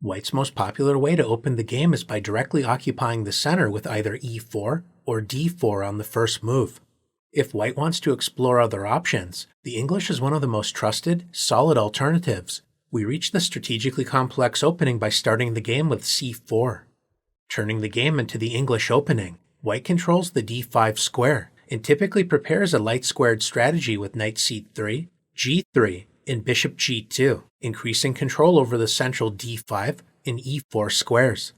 White's most popular way to open the game is by directly occupying the center with either e4 or d4 on the first move. If White wants to explore other options, the English is one of the most trusted, solid alternatives. We reach the strategically complex opening by starting the game with c4. Turning the game into the English opening, White controls the d5 square and typically prepares a light-squared strategy with knight c3, g3, and bishop g2, increasing control over the central d5 and e4 squares.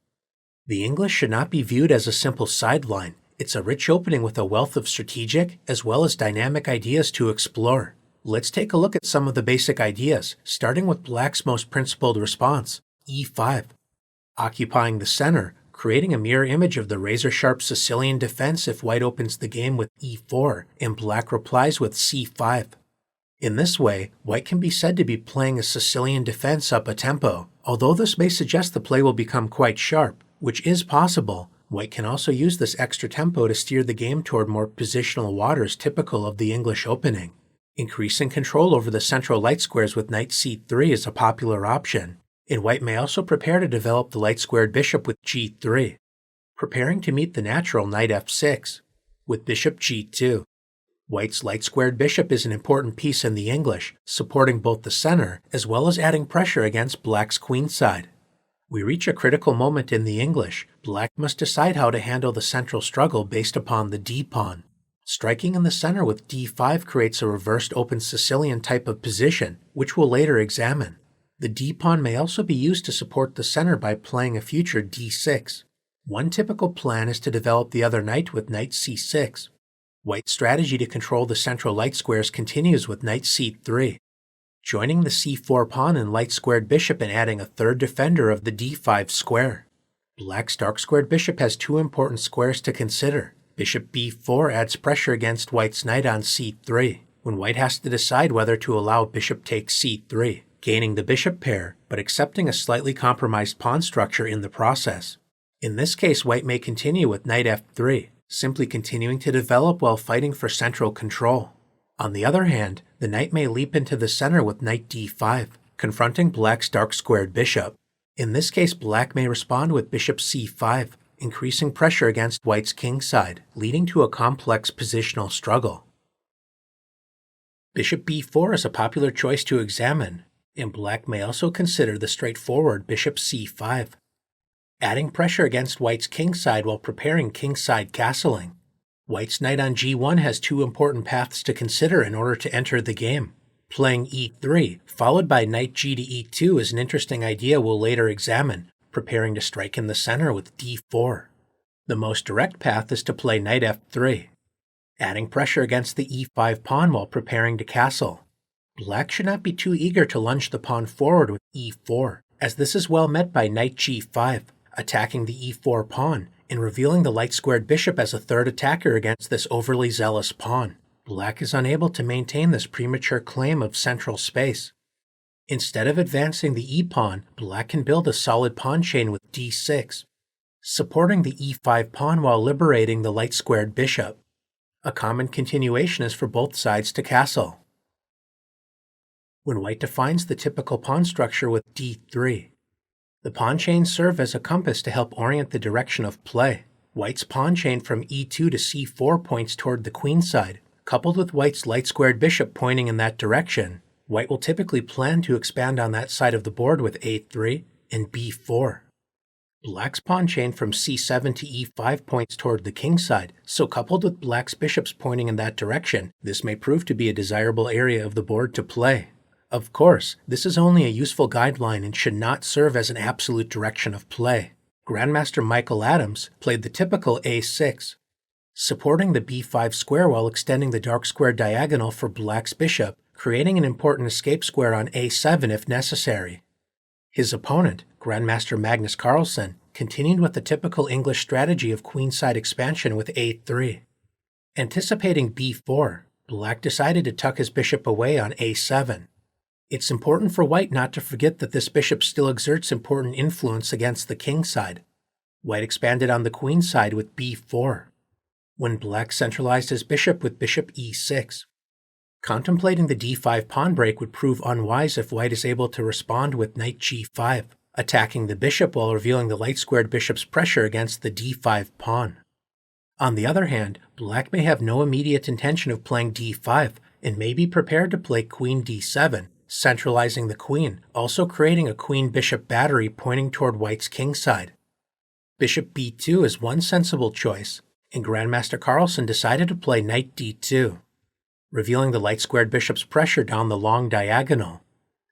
The English should not be viewed as a simple sideline. It's a rich opening with a wealth of strategic as well as dynamic ideas to explore. Let's take a look at some of the basic ideas, starting with Black's most principled response, e5. Occupying the center, creating a mirror image of the razor-sharp Sicilian defense if White opens the game with e4 and Black replies with c5. In this way, White can be said to be playing a Sicilian defense up a tempo. Although this may suggest the play will become quite sharp, which is possible, White can also use this extra tempo to steer the game toward more positional waters typical of the English opening. Increasing control over the central light squares with knight c3 is a popular option, and White may also prepare to develop the light-squared bishop with g3, preparing to meet the natural knight f6 with bishop g2. White's light-squared bishop is an important piece in the English, supporting both the center as well as adding pressure against Black's queenside. We reach a critical moment in the English. Black must decide how to handle the central struggle based upon the d-pawn. Striking in the center with d5 creates a reversed open Sicilian type of position, which we'll later examine. The d-pawn may also be used to support the center by playing a future d6. One typical plan is to develop the other knight with knight c6. White's strategy to control the central light squares continues with knight c3, joining the c4 pawn and light-squared bishop and adding a third defender of the d5 square. Black's dark-squared bishop has two important squares to consider. Bishop b4 adds pressure against White's knight on c3, when White has to decide whether to allow bishop takes c3, gaining the bishop pair, but accepting a slightly compromised pawn structure in the process. In this case, White may continue with knight f3, simply continuing to develop while fighting for central control. On the other hand, the knight may leap into the center with knight d5, confronting Black's dark-squared bishop. In this case, Black may respond with bishop c5, increasing pressure against White's kingside, leading to a complex positional struggle. Bishop b4 is a popular choice to examine, and Black may also consider the straightforward bishop c5, adding pressure against White's kingside while preparing kingside castling. White's knight on g1 has two important paths to consider in order to enter the game. Playing e3, followed by knight g to e2 is an interesting idea we'll later examine, preparing to strike in the center with d4. The most direct path is to play knight f3, adding pressure against the e5 pawn while preparing to castle. Black should not be too eager to lunge the pawn forward with e4, as this is well met by knight g5, attacking the e4 pawn and revealing the light-squared bishop as a third attacker against this overly zealous pawn. Black is unable to maintain this premature claim of central space. Instead of advancing the e-pawn, Black can build a solid pawn chain with d6, supporting the e5 pawn while liberating the light-squared bishop. A common continuation is for both sides to castle. When White defines the typical pawn structure with d3, the pawn chains serve as a compass to help orient the direction of play. White's pawn chain from e2 to c4 points toward the queenside. Coupled with White's light-squared bishop pointing in that direction, White will typically plan to expand on that side of the board with a3 and b4. Black's pawn chain from c7 to e5 points toward the kingside, so coupled with Black's bishops pointing in that direction, this may prove to be a desirable area of the board to play. Of course, this is only a useful guideline and should not serve as an absolute direction of play. Grandmaster Michael Adams played the typical a6, supporting the b5 square while extending the dark square diagonal for Black's bishop, creating an important escape square on a7 if necessary. His opponent, Grandmaster Magnus Carlsen, continued with the typical English strategy of queenside expansion with a3. Anticipating b4, Black decided to tuck his bishop away on a7. It's important for White not to forget that this bishop still exerts important influence against the kingside. White expanded on the queenside with b4, when Black centralized his bishop with bishop e6. Contemplating the d5 pawn break would prove unwise if White is able to respond with knight g5, attacking the bishop while revealing the light-squared bishop's pressure against the d5 pawn. On the other hand, black may have no immediate intention of playing d5 and may be prepared to play queen d7, centralizing the queen, also creating a queen-bishop battery pointing toward white's kingside. Bishop b2 is one sensible choice, and Grandmaster Carlsen decided to play knight d2, revealing the light-squared bishop's pressure down the long diagonal.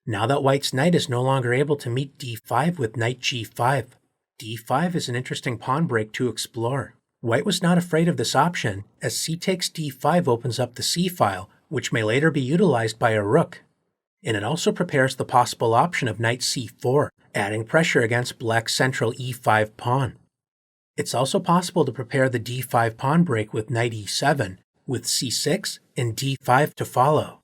Now that white's knight is no longer able to meet d5 with knight g5, d5 is an interesting pawn break to explore. White was not afraid of this option, as c takes d5 opens up the c-file, which may later be utilized by a rook. And it also prepares the possible option of knight c4, adding pressure against black's central e5 pawn. It's also possible to prepare the d5 pawn break with knight e7, with c6 and d5 to follow.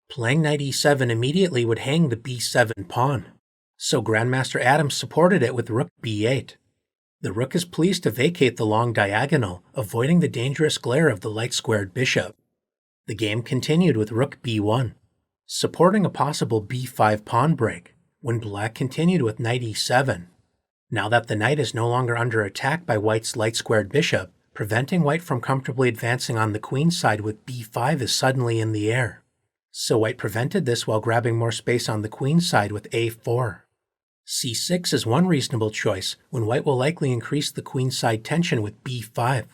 Playing knight e7 immediately would hang the b7 pawn, so Grandmaster Adams supported it with rook b8. The rook is pleased to vacate the long diagonal, avoiding the dangerous glare of the light-squared bishop. The game continued with rook b1, supporting a possible b5 pawn break, when black continued with knight e7. Now that the knight is no longer under attack by white's light-squared bishop, preventing white from comfortably advancing on the queen side with b5 is suddenly in the air. So white prevented this while grabbing more space on the queen side with a4. c6 is one reasonable choice, when white will likely increase the queenside tension with b5.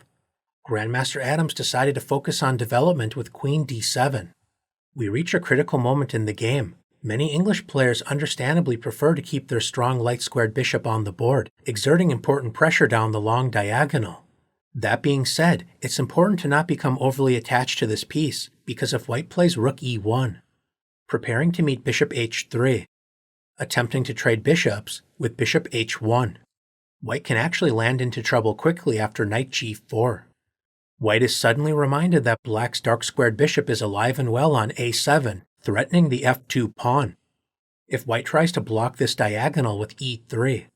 Grandmaster Adams decided to focus on development with queen d7. We reach a critical moment in the game. Many English players understandably prefer to keep their strong light-squared bishop on the board, exerting important pressure down the long diagonal. That being said, it's important to not become overly attached to this piece, because if white plays rook e1, preparing to meet bishop h3, attempting to trade bishops with bishop h1, white can actually land into trouble quickly after knight g4. White is suddenly reminded that black's dark-squared bishop is alive and well on a7, threatening the f2 pawn. If white tries to block this diagonal with e3,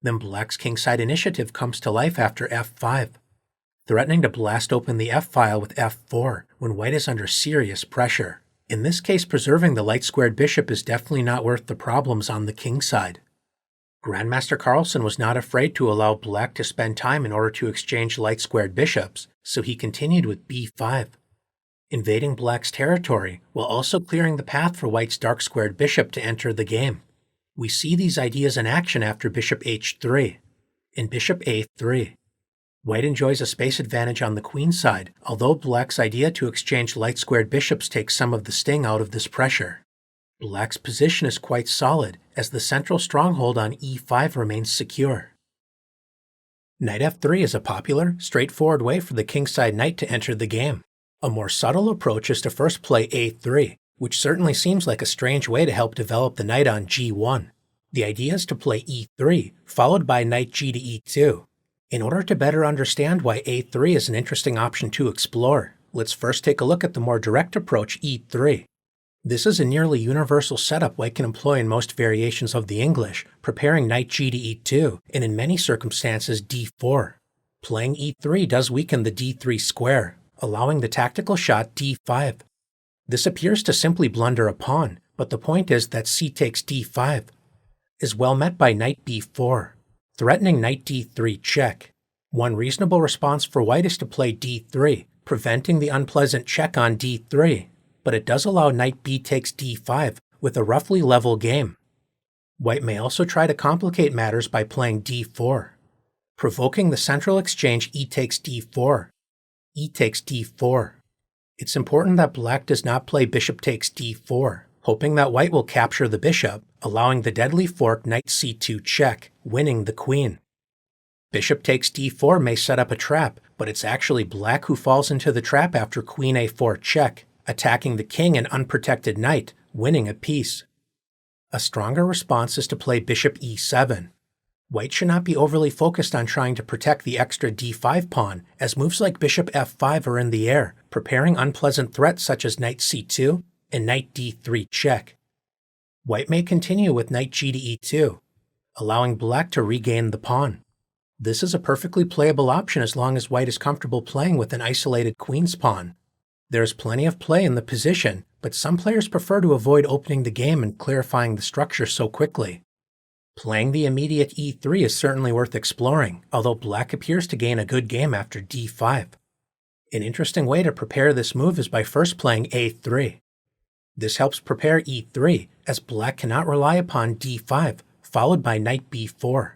then black's kingside initiative comes to life after f5, threatening to blast open the f-file with f4 when white is under serious pressure. In this case, preserving the light-squared bishop is definitely not worth the problems on the kingside. Grandmaster Carlsen was not afraid to allow black to spend time in order to exchange light-squared bishops, so he continued with b5, invading black's territory while also clearing the path for white's dark-squared bishop to enter the game. We see these ideas in action after bishop h3 and bishop a3. White enjoys a space advantage on the queen side, although black's idea to exchange light-squared bishops takes some of the sting out of this pressure. Black's position is quite solid, as the central stronghold on e5 remains secure. Knight f3 is a popular, straightforward way for the kingside knight to enter the game. A more subtle approach is to first play a3, which certainly seems like a strange way to help develop the knight on g1. The idea is to play e3, followed by knight g to e2. In order to better understand why a3 is an interesting option to explore, let's first take a look at the more direct approach e3. This is a nearly universal setup white can employ in most variations of the English, preparing knight g to e2, and in many circumstances d4. Playing e3 does weaken the d3 square, allowing the tactical shot d5. This appears to simply blunder a pawn, but the point is that c takes d5 is well met by knight b4, threatening knight d3 check. One reasonable response for white is to play d3, preventing the unpleasant check on d3, but it does allow knight b takes d5 with a roughly level game. White may also try to complicate matters by playing d4, provoking the central exchange e takes d4, e takes d4. It's important that black does not play bishop takes d4, hoping that white will capture the bishop, allowing the deadly fork knight c2 check, winning the queen. Bishop takes d4 may set up a trap, but it's actually black who falls into the trap after queen a4 check, attacking the king and unprotected knight, winning a piece. A stronger response is to play bishop e7. White should not be overly focused on trying to protect the extra d5 pawn, as moves like bishop f5 are in the air, preparing unpleasant threats such as knight c2 and knight d3 check. White may continue with knight g to e2, allowing black to regain the pawn. This is a perfectly playable option as long as white is comfortable playing with an isolated queen's pawn. There is plenty of play in the position, but some players prefer to avoid opening the game and clarifying the structure so quickly. Playing the immediate e3 is certainly worth exploring, although black appears to gain a good game after d5. An interesting way to prepare this move is by first playing a3. This helps prepare e3, as black cannot rely upon d5, followed by knight b4.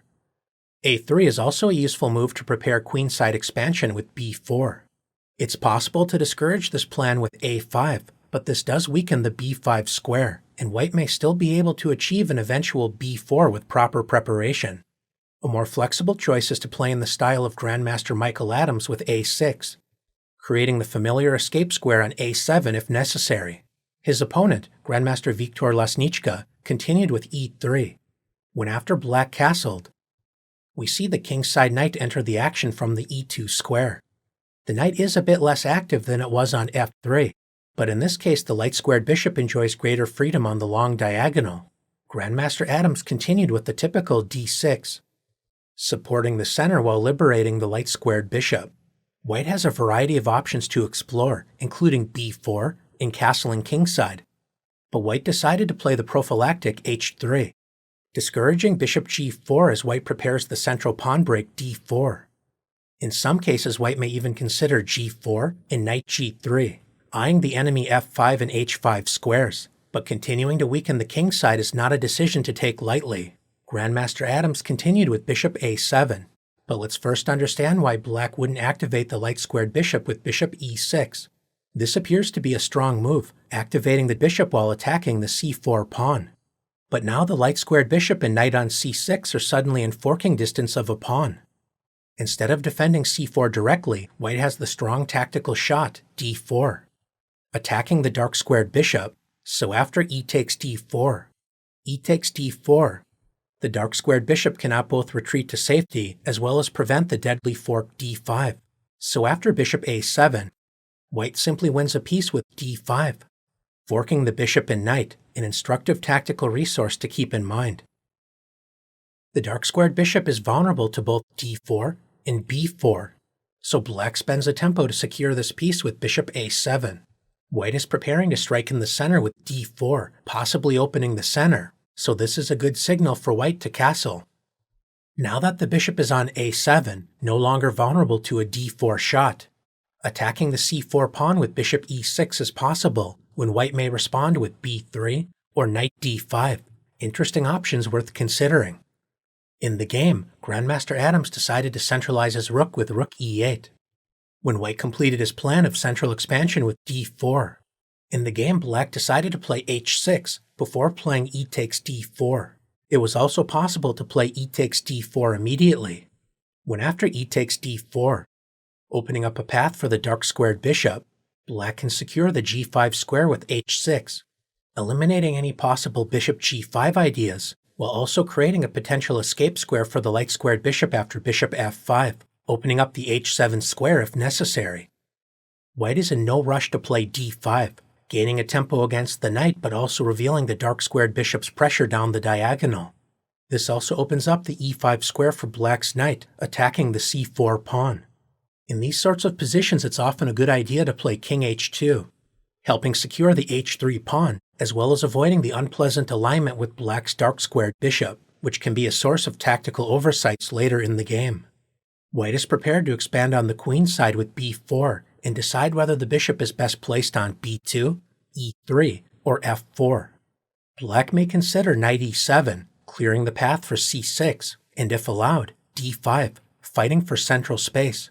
a3 is also a useful move to prepare queenside expansion with b4. It's possible to discourage this plan with a5, but this does weaken the b5 square, and white may still be able to achieve an eventual b4 with proper preparation. A more flexible choice is to play in the style of Grandmaster Michael Adams with a6, creating the familiar escape square on a7 if necessary. His opponent, Grandmaster Viktor Lasniczka, continued with e3. When after black castled, we see the kingside knight enter the action from the e2 square. The knight is a bit less active than it was on f3, but in this case the light-squared bishop enjoys greater freedom on the long diagonal. Grandmaster Adams continued with the typical d6, supporting the center while liberating the light-squared bishop. White has a variety of options to explore, including b4 and castling kingside, but white decided to play the prophylactic h3, discouraging bishop g4 as white prepares the central pawn break d4. In some cases, white may even consider g4 and knight g3, eyeing the enemy f5 and h5 squares, but continuing to weaken the king side is not a decision to take lightly. Grandmaster Adams continued with bishop a7, but let's first understand why black wouldn't activate the light-squared bishop with bishop e6. This appears to be a strong move, activating the bishop while attacking the c4 pawn. But now the light-squared bishop and knight on c6 are suddenly in forking distance of a pawn. Instead of defending c4 directly, white has the strong tactical shot, d4, attacking the dark-squared bishop, so after e takes d4, the dark-squared bishop cannot both retreat to safety as well as prevent the deadly fork d5. So after bishop a7, white simply wins a piece with d5, forking the bishop and knight, an instructive tactical resource to keep in mind. The dark-squared bishop is vulnerable to both d4 and b4, so black spends a tempo to secure this piece with bishop a7. White is preparing to strike in the center with d4, possibly opening the center, so this is a good signal for white to castle. Now that the bishop is on a7, no longer vulnerable to a d4 shot, attacking the c4 pawn with bishop e6 is possible, when white may respond with b3 or knight d5, interesting options worth considering. In the game, Grandmaster Adams decided to centralize his rook with rook e8, when white completed his plan of central expansion with d4. In the game, black decided to play h6 before playing e takes d4. It was also possible to play e takes d4 immediately, when after e takes d4, opening up a path for the dark-squared bishop, black can secure the g5 square with h6, eliminating any possible bishop g5 ideas, while also creating a potential escape square for the light-squared bishop after bishop f5, opening up the h7 square if necessary. White is in no rush to play d5, gaining a tempo against the knight but also revealing the dark-squared bishop's pressure down the diagonal. This also opens up the e5 square for black's knight, attacking the c4 pawn. In these sorts of positions, it's often a good idea to play king h2, helping secure the h3 pawn, as well as avoiding the unpleasant alignment with black's dark-squared bishop, which can be a source of tactical oversights later in the game. White is prepared to expand on the queen side with b4 and decide whether the bishop is best placed on b2, e3, or f4. Black may consider knight e7, clearing the path for c6, and if allowed, d5, fighting for central space.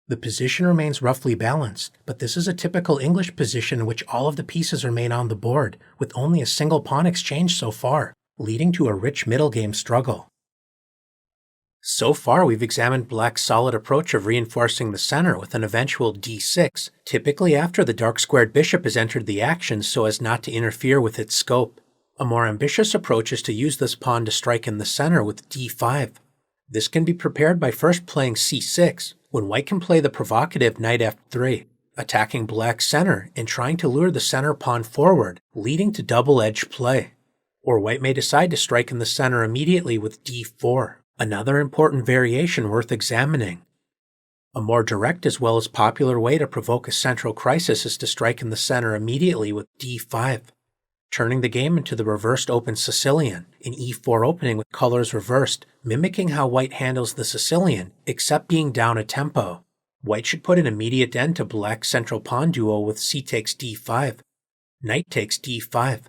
The position remains roughly balanced, but this is a typical English position in which all of the pieces remain on the board, with only a single pawn exchange so far, leading to a rich middle game struggle. So far, we've examined black's solid approach of reinforcing the center with an eventual d6, typically after the dark-squared bishop has entered the action so as not to interfere with its scope. A more ambitious approach is to use this pawn to strike in the center with d5. This can be prepared by first playing c6, when white can play the provocative knight f3, attacking black's center and trying to lure the center pawn forward, leading to double-edged play. Or white may decide to strike in the center immediately with d4, another important variation worth examining. A more direct as well as popular way to provoke a central crisis is to strike in the center immediately with d5. turning the game into the reversed open Sicilian, an e4 opening with colors reversed, mimicking how white handles the Sicilian, except being down a tempo. White should put an immediate end to black's central pawn duo with c takes d5, knight takes d5.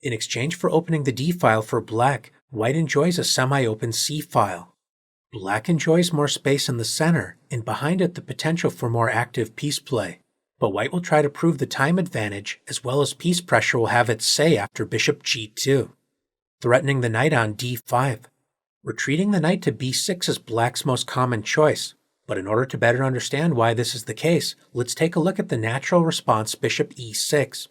In exchange for opening the d-file for black, white enjoys a semi-open c-file. Black enjoys more space in the center, and behind it the potential for more active piece play. But white will try to prove the time advantage, as well as piece pressure will have its say after bishop g2, threatening the knight on d5. Retreating the knight to b6 is black's most common choice, but in order to better understand why this is the case, let's take a look at the natural response bishop e6.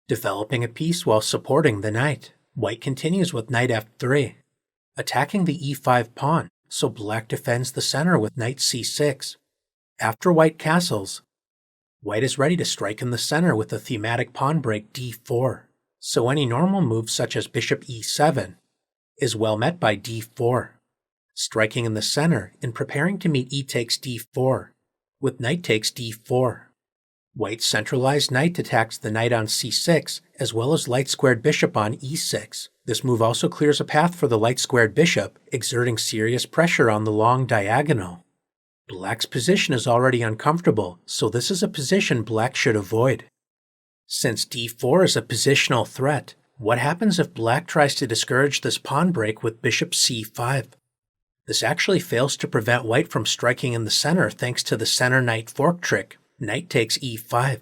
Developing a piece while supporting the knight, white continues with knight f3, attacking the e5 pawn, so black defends the center with knight c6. After white castles, white is ready to strike in the center with a thematic pawn break d4, so any normal move such as bishop e7 is well met by d4, striking in the center and preparing to meet e takes d4 with knight takes d4. White's centralized knight attacks the knight on c6 as well as light-squared bishop on e6. This move also clears a path for the light-squared bishop, exerting serious pressure on the long diagonal. Black's position is already uncomfortable, so this is a position black should avoid. Since d4 is a positional threat, what happens if black tries to discourage this pawn break with bishop c5? This actually fails to prevent white from striking in the center thanks to the center knight fork trick, knight takes e5,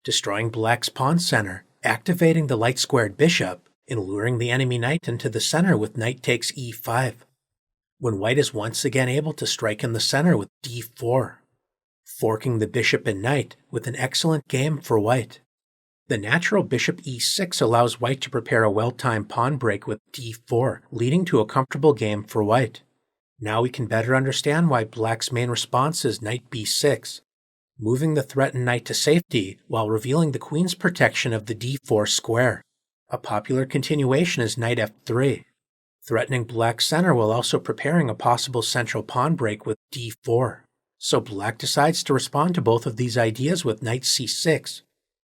destroying black's pawn center, activating the light-squared bishop, and luring the enemy knight into the center with knight takes e5. When white is once again able to strike in the center with d4, forking the bishop and knight with an excellent game for white. The natural bishop e6 allows white to prepare a well-timed pawn break with d4, leading to a comfortable game for white. Now we can better understand why black's main response is knight b6, moving the threatened knight to safety while revealing the queen's protection of the d4 square. A popular continuation is knight f3, threatening black's center while also preparing a possible central pawn break with d4. So black decides to respond to both of these ideas with knight c6.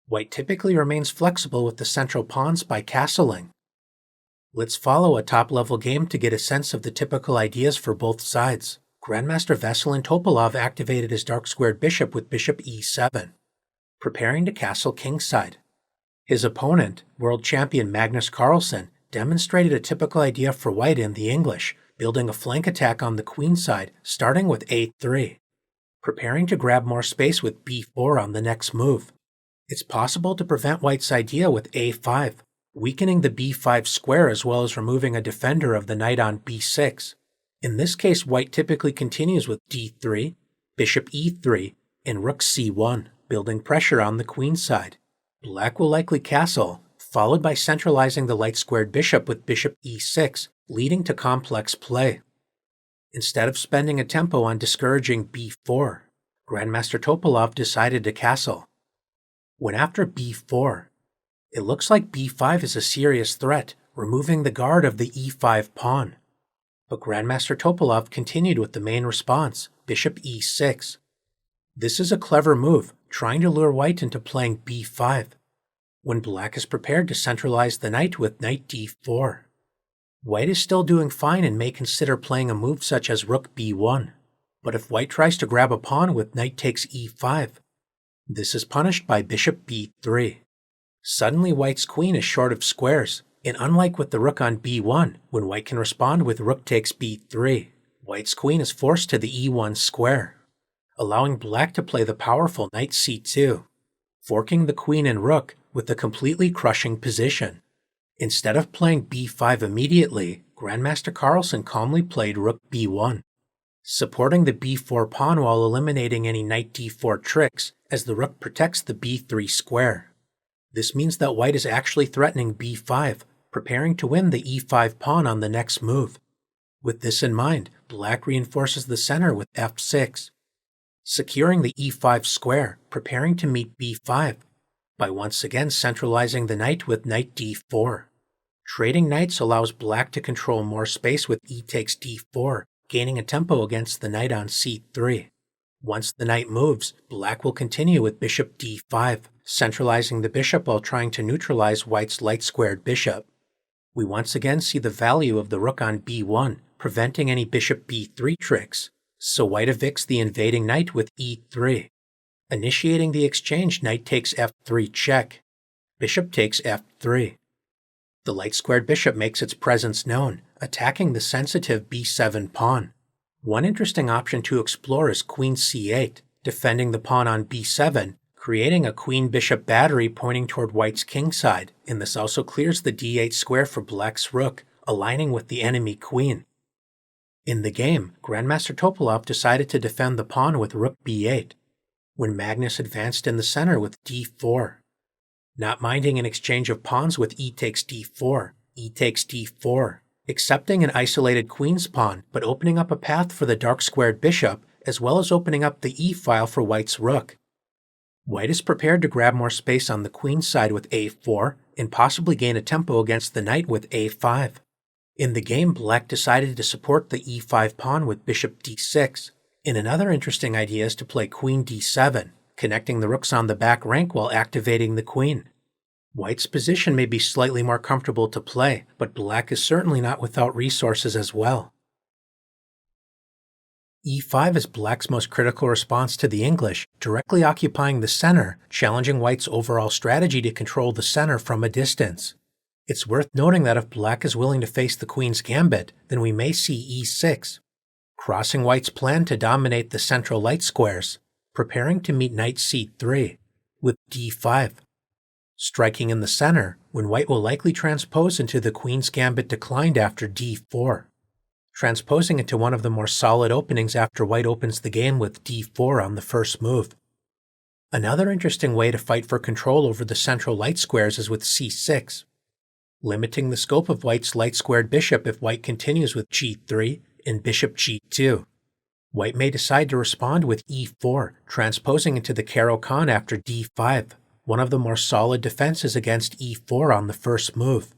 White typically remains flexible with the central pawns by castling. Let's follow a top-level game to get a sense of the typical ideas for both sides. Grandmaster Veselin Topalov activated his dark-squared bishop with bishop e7, preparing to castle kingside. His opponent, world champion Magnus Carlsen, demonstrated a typical idea for white in the English, building a flank attack on the queenside, starting with a3, preparing to grab more space with b4 on the next move. It's possible to prevent white's idea with a5, weakening the b5 square as well as removing a defender of the knight on b6. In this case, white typically continues with d3, bishop e3, and rook c1, building pressure on the queenside. Black will likely castle, followed by centralizing the light-squared bishop with bishop e6, leading to complex play. Instead of spending a tempo on discouraging b4, Grandmaster Topalov decided to castle. When after b4, it looks like b5 is a serious threat, removing the guard of the e5 pawn. But Grandmaster Topalov continued with the main response, bishop e6. This is a clever move, trying to lure white into playing b5, when black is prepared to centralize the knight with knight d4. White is still doing fine and may consider playing a move such as rook b1, but if white tries to grab a pawn with knight takes e5, this is punished by bishop b3. Suddenly white's queen is short of squares, and unlike with the rook on b1, when white can respond with rook takes b3, white's queen is forced to the e1 square, allowing black to play the powerful knight c2, forking the queen and rook with a completely crushing position. Instead of playing b5 immediately, Grandmaster Carlsen calmly played rook b1, supporting the b4 pawn while eliminating any knight d4 tricks as the rook protects the b3 square. This means that white is actually threatening b5, preparing to win the e5 pawn on the next move. With this in mind, black reinforces the center with f6, securing the e5 square, preparing to meet b5, by once again centralizing the knight with knight d4. Trading knights allows black to control more space with e takes d4, gaining a tempo against the knight on c3. Once the knight moves, black will continue with bishop d5, centralizing the bishop while trying to neutralize white's light-squared bishop. We once again see the value of the rook on b1, preventing any bishop b3 tricks, so white evicts the invading knight with e3. Initiating the exchange, knight takes f3 check. Bishop takes f3. The light-squared bishop makes its presence known, attacking the sensitive b7 pawn. One interesting option to explore is queen c8, defending the pawn on b7, creating a queen-bishop battery pointing toward white's kingside, and this also clears the d8 square for black's rook, aligning with the enemy queen. In the game, Grandmaster Topalov decided to defend the pawn with rook b8, when Magnus advanced in the center with d4. Not minding an exchange of pawns with e takes d4, e takes d4, accepting an isolated queen's pawn, but opening up a path for the dark-squared bishop, as well as opening up the e-file for white's rook. White is prepared to grab more space on the queen side with a4, and possibly gain a tempo against the knight with a5. In the game, black decided to support the e5 pawn with bishop d6, and another interesting idea is to play queen d7, connecting the rooks on the back rank while activating the queen. White's position may be slightly more comfortable to play, but black is certainly not without resources as well. e5 is black's most critical response to the English, directly occupying the center, challenging white's overall strategy to control the center from a distance. It's worth noting that if black is willing to face the queen's gambit, then we may see e6, crossing white's plan to dominate the central light squares, preparing to meet knight c3, with d5. Striking in the center, when white will likely transpose into the queen's gambit declined after d4, transposing into one of the more solid openings after white opens the game with d4 on the first move. Another interesting way to fight for control over the central light squares is with c6, limiting the scope of white's light-squared bishop if white continues with g3 and bishop g2. White may decide to respond with e4, transposing into the Caro-Kann after d5, one of the more solid defenses against e4 on the first move.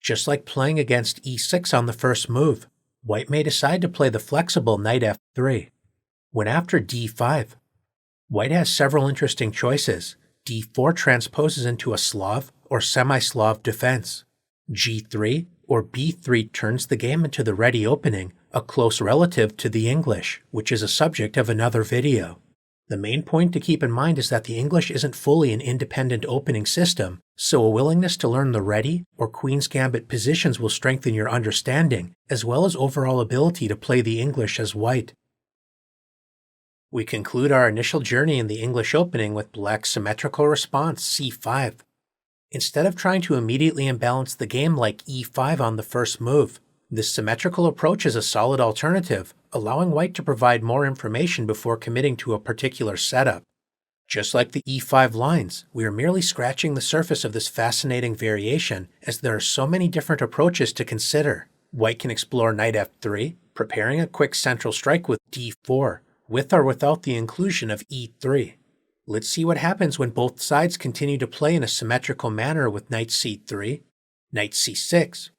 Just like playing against e6 on the first move, white may decide to play the flexible knight f3. When after d5, white has several interesting choices. d4 transposes into a Slav or semi-Slav defense. g3 or b3 turns the game into the ready opening, a close relative to the English, which is a subject of another video. The main point to keep in mind is that the English isn't fully an independent opening system, so a willingness to learn the ready or Queen's Gambit positions will strengthen your understanding, as well as overall ability to play the English as white. We conclude our initial journey in the English opening with black's symmetrical response c5. Instead of trying to immediately imbalance the game like e5 on the first move, this symmetrical approach is a solid alternative, allowing white to provide more information before committing to a particular setup. Just like the e5 lines, we are merely scratching the surface of this fascinating variation, as there are so many different approaches to consider. White can explore knight f3, preparing a quick central strike with d4, with or without the inclusion of e3. Let's see what happens when both sides continue to play in a symmetrical manner with knight c3, knight c6,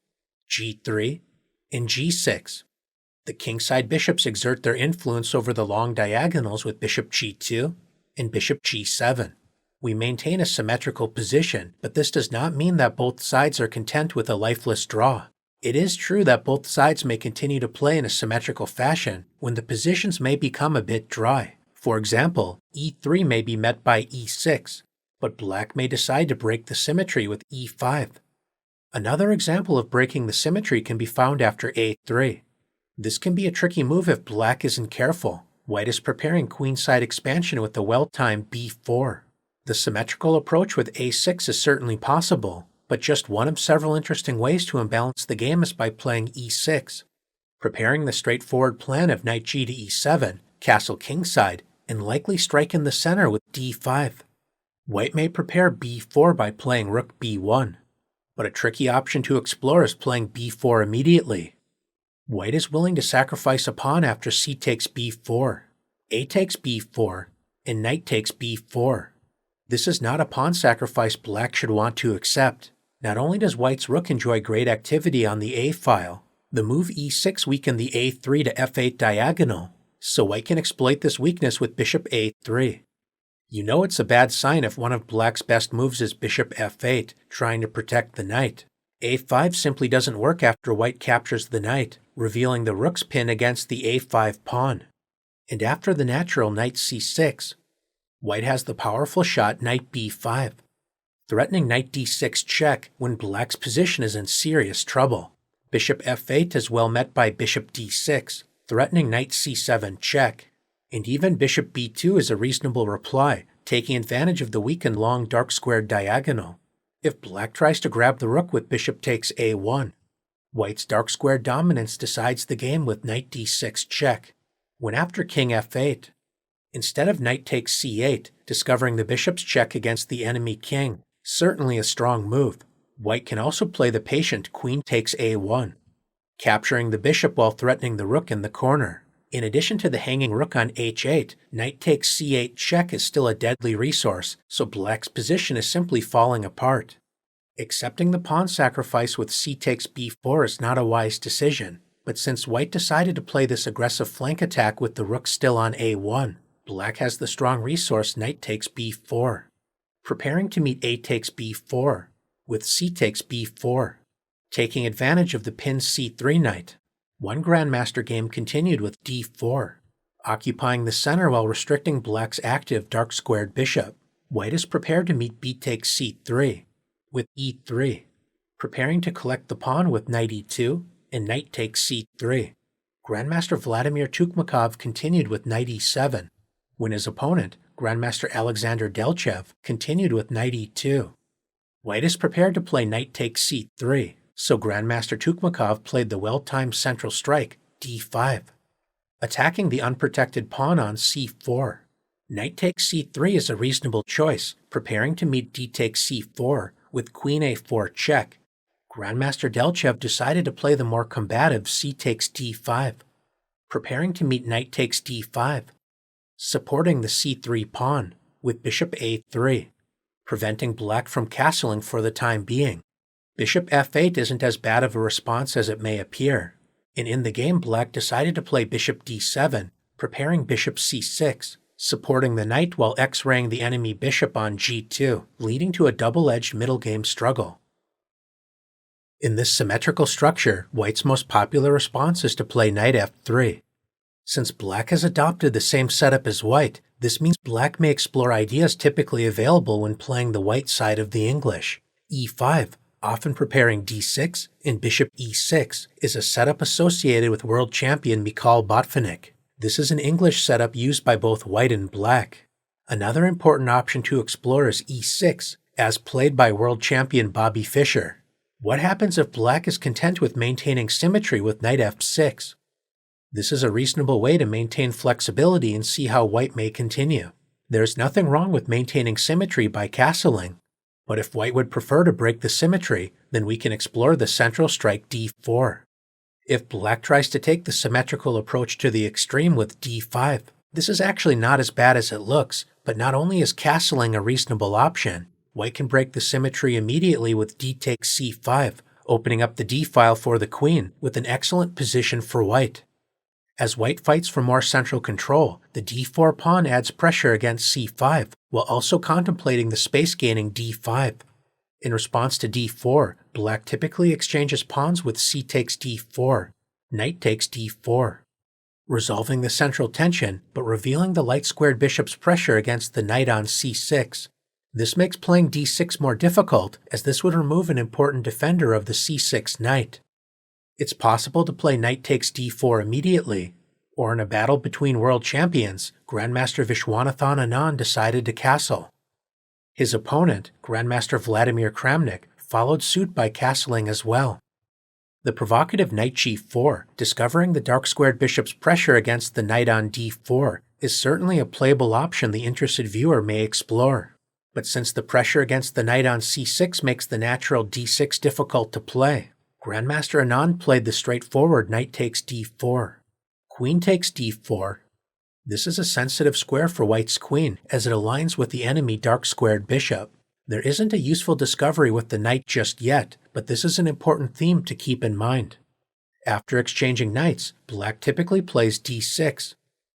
g3, and g6. The kingside bishops exert their influence over the long diagonals with bishop g2 and bishop g7. We maintain a symmetrical position, but this does not mean that both sides are content with a lifeless draw. It is true that both sides may continue to play in a symmetrical fashion when the positions may become a bit dry. For example, e3 may be met by e6, but black may decide to break the symmetry with e5. Another example of breaking the symmetry can be found after a3. This can be a tricky move if black isn't careful. White is preparing queenside expansion with the well-timed b4. The symmetrical approach with a6 is certainly possible, but just one of several interesting ways to imbalance the game is by playing e6, preparing the straightforward plan of knight g to e7, castle kingside, and likely strike in the center with d5. White may prepare b4 by playing rook b1, but a tricky option to explore is playing b4 immediately. White is willing to sacrifice a pawn after c takes b4, a takes b4, and knight takes b4. This is not a pawn sacrifice black should want to accept. Not only does white's rook enjoy great activity on the a file, the move e6 weakened the a3 to f8 diagonal, so white can exploit this weakness with bishop a3. You know it's a bad sign if one of black's best moves is bishop f8, trying to protect the knight. a5 simply doesn't work after white captures the knight, revealing the rook's pin against the a5 pawn. And after the natural knight c6, white has the powerful shot knight b5, threatening knight d6 check when black's position is in serious trouble. Bishop f8 is well met by bishop d6, threatening knight c7 check. And even bishop b2 is a reasonable reply, taking advantage of the weak and long dark squared diagonal. If black tries to grab the rook with bishop takes a1, white's dark square dominance decides the game with knight d6 check. When after king f8, instead of knight takes c8, discovering the bishop's check against the enemy king, certainly a strong move, white can also play the patient queen takes a1, capturing the bishop while threatening the rook in the corner. In addition to the hanging rook on h8, knight takes c8 check is still a deadly resource, so black's position is simply falling apart. Accepting the pawn sacrifice with c takes b4 is not a wise decision, but since white decided to play this aggressive flank attack with the rook still on a1, black has the strong resource knight takes b4. Preparing to meet a takes b4, with c takes b4, taking advantage of the pinned c3 knight. One grandmaster game continued with d4, occupying the center while restricting black's active dark squared bishop. White is prepared to meet b takes c3, with e3, preparing to collect the pawn with knight e2 and knight takes c3. Grandmaster Vladimir Tukhmakov continued with knight e7, when his opponent, Grandmaster Alexander Delchev, continued with knight e2. White is prepared to play knight takes c3, so Grandmaster Tukhmakov played the well-timed central strike, d5, attacking the unprotected pawn on c4. Knight takes c3 is a reasonable choice, preparing to meet d takes c4 with queen a4 check. Grandmaster Delchev decided to play the more combative c takes d5, preparing to meet knight takes d5, supporting the c3 pawn with bishop a3, preventing black from castling for the time being. Bishop f8 isn't as bad of a response as it may appear, and in the game black decided to play bishop d7, preparing bishop c6, supporting the knight while x-raying the enemy bishop on g2, leading to a double-edged middle game struggle. In this symmetrical structure, white's most popular response is to play knight f3. Since black has adopted the same setup as white, this means black may explore ideas typically available when playing the white side of the English. e5, often preparing d6, and bishop e6 is a setup associated with world champion Mikhail Botvinnik. This is an English setup used by both white and black. Another important option to explore is e6, as played by world champion Bobby Fischer. What happens if black is content with maintaining symmetry with knight f6? This is a reasonable way to maintain flexibility and see how white may continue. There's nothing wrong with maintaining symmetry by castling, but if white would prefer to break the symmetry, then we can explore the central strike d4. If black tries to take the symmetrical approach to the extreme with d5, this is actually not as bad as it looks, but not only is castling a reasonable option, white can break the symmetry immediately with d takes c5, opening up the d-file for the queen with an excellent position for white. As white fights for more central control, the d4 pawn adds pressure against c5, while also contemplating the space-gaining d5. In response to d4, black typically exchanges pawns with c takes d4, knight takes d4, resolving the central tension but revealing the light-squared bishop's pressure against the knight on c6. This makes playing d6 more difficult, as this would remove an important defender of the c6 knight. It's possible to play knight takes d4 immediately, or in a battle between world champions, Grandmaster Vishwanathan Anand decided to castle. His opponent, Grandmaster Vladimir Kramnik, followed suit by castling as well. The provocative knight g4, discovering the dark-squared bishop's pressure against the knight on d4, is certainly a playable option the interested viewer may explore. But since the pressure against the knight on c6 makes the natural d6 difficult to play, Grandmaster Anand played the straightforward knight takes d4. Queen takes d4. This is a sensitive square for white's queen, as it aligns with the enemy dark-squared bishop. There isn't a useful discovery with the knight just yet, but this is an important theme to keep in mind. After exchanging knights, black typically plays d6,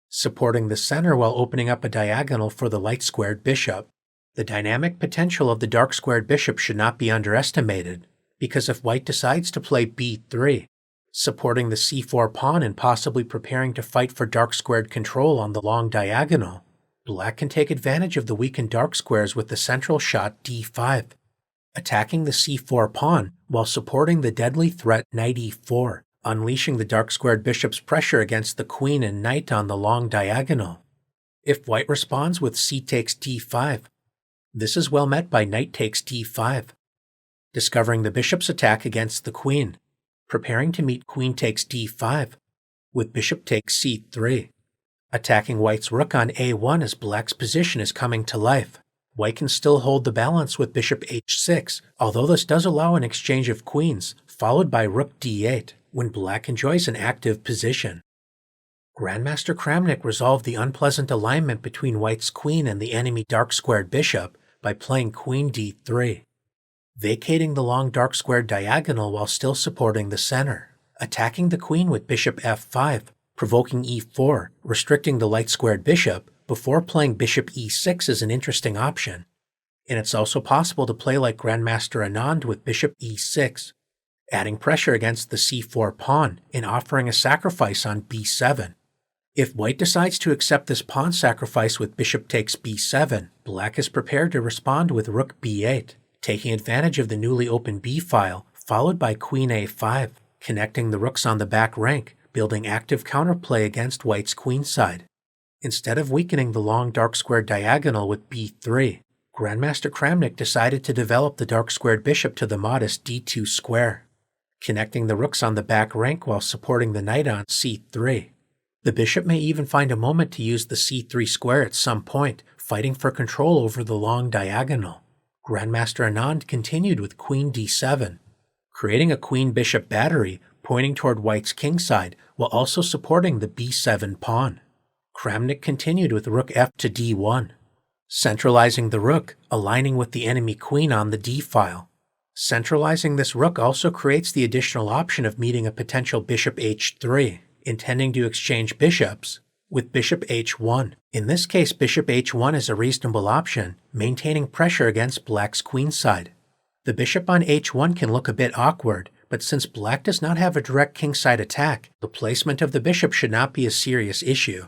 supporting the center while opening up a diagonal for the light-squared bishop. The dynamic potential of the dark-squared bishop should not be underestimated, because if white decides to play b3, supporting the c4 pawn and possibly preparing to fight for dark-squared control on the long diagonal, black can take advantage of the weakened dark squares with the central shot d5, attacking the c4 pawn while supporting the deadly threat knight e4, unleashing the dark-squared bishop's pressure against the queen and knight on the long diagonal. If white responds with c takes d5, this is well met by knight takes d5, discovering the bishop's attack against the queen, preparing to meet queen takes d5, with bishop takes c3, attacking white's rook on a1 as black's position is coming to life. White can still hold the balance with bishop h6, although this does allow an exchange of queens, followed by rook d8, when black enjoys an active position. Grandmaster Kramnik resolved the unpleasant alignment between white's queen and the enemy dark-squared bishop by playing queen d3, vacating the long dark-squared diagonal while still supporting the center, attacking the queen with bishop f5, provoking e4, restricting the light-squared bishop, before playing bishop e6 is an interesting option. And it's also possible to play like Grandmaster Anand with bishop e6, adding pressure against the c4 pawn and offering a sacrifice on b7. If white decides to accept this pawn sacrifice with bishop takes b7, black is prepared to respond with rook b8, taking advantage of the newly opened b-file, followed by queen a5, connecting the rooks on the back rank, building active counterplay against white's queenside. Instead of weakening the long dark-squared diagonal with b3, Grandmaster Kramnik decided to develop the dark-squared bishop to the modest d2 square, connecting the rooks on the back rank while supporting the knight on c3. The bishop may even find a moment to use the c3 square at some point, fighting for control over the long diagonal. Grandmaster Anand continued with queen d7, creating a queen-bishop battery pointing toward white's kingside while also supporting the b7 pawn. Kramnik continued with rook f to d1, centralizing the rook, aligning with the enemy queen on the d-file. Centralizing this rook also creates the additional option of meeting a potential bishop h3, intending to exchange bishops, with bishop h1. In this case, bishop h1 is a reasonable option, maintaining pressure against black's queenside. The bishop on h1 can look a bit awkward, but since black does not have a direct kingside attack, the placement of the bishop should not be a serious issue.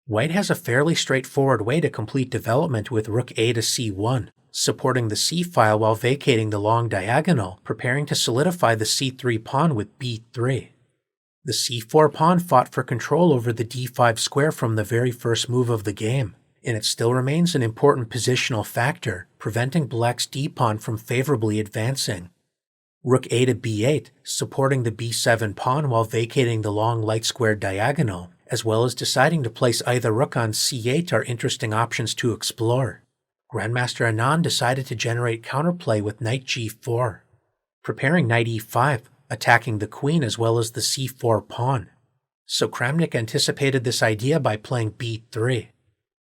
White has a fairly straightforward way to complete development with rook a to c1, supporting the c-file while vacating the long diagonal, preparing to solidify the c3 pawn with b3. The c4 pawn fought for control over the d5 square from the very first move of the game, and it still remains an important positional factor, preventing black's d-pawn from favorably advancing. Rook a to b8, supporting the b7 pawn while vacating the long light-squared diagonal, as well as deciding to place either rook on c8 are interesting options to explore. Grandmaster Anand decided to generate counterplay with knight g4, preparing knight e5, attacking the queen as well as the c4 pawn. So Kramnik anticipated this idea by playing b3,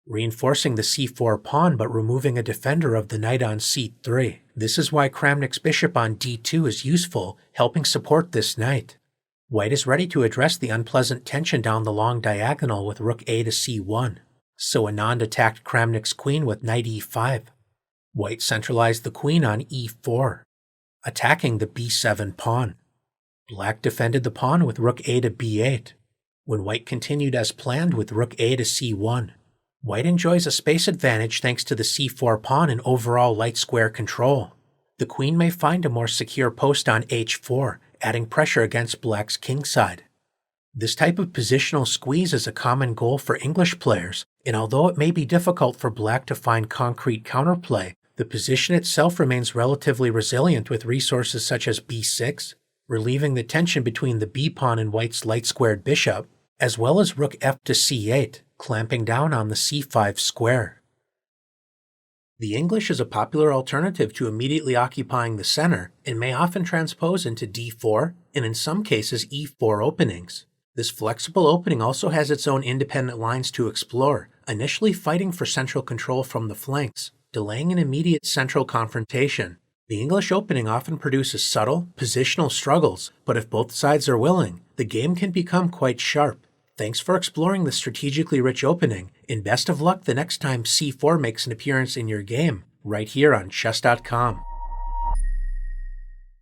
reinforcing the c4 pawn but removing a defender of the knight on c3. This is why Kramnik's bishop on d2 is useful, helping support this knight. White is ready to address the unpleasant tension down the long diagonal with rook a to c1, so Anand attacked Kramnik's queen with knight e5. White centralized the queen on e4, attacking the b7 pawn. Black defended the pawn with rook a to b8, when white continued as planned with rook a to c1. White enjoys a space advantage thanks to the c4 pawn and overall light square control. The queen may find a more secure post on h4, adding pressure against black's kingside. This type of positional squeeze is a common goal for English players, and although it may be difficult for black to find concrete counterplay, the position itself remains relatively resilient with resources such as b6, relieving the tension between the b-pawn and white's light-squared bishop, as well as rook f to c8, clamping down on the c5 square. The English is a popular alternative to immediately occupying the center and may often transpose into d4 and in some cases e4 openings. This flexible opening also has its own independent lines to explore, initially fighting for central control from the flanks, delaying an immediate central confrontation. The English opening often produces subtle, positional struggles, but if both sides are willing, the game can become quite sharp. Thanks for exploring the strategically rich opening, and best of luck the next time c4 makes an appearance in your game, right here on chess.com.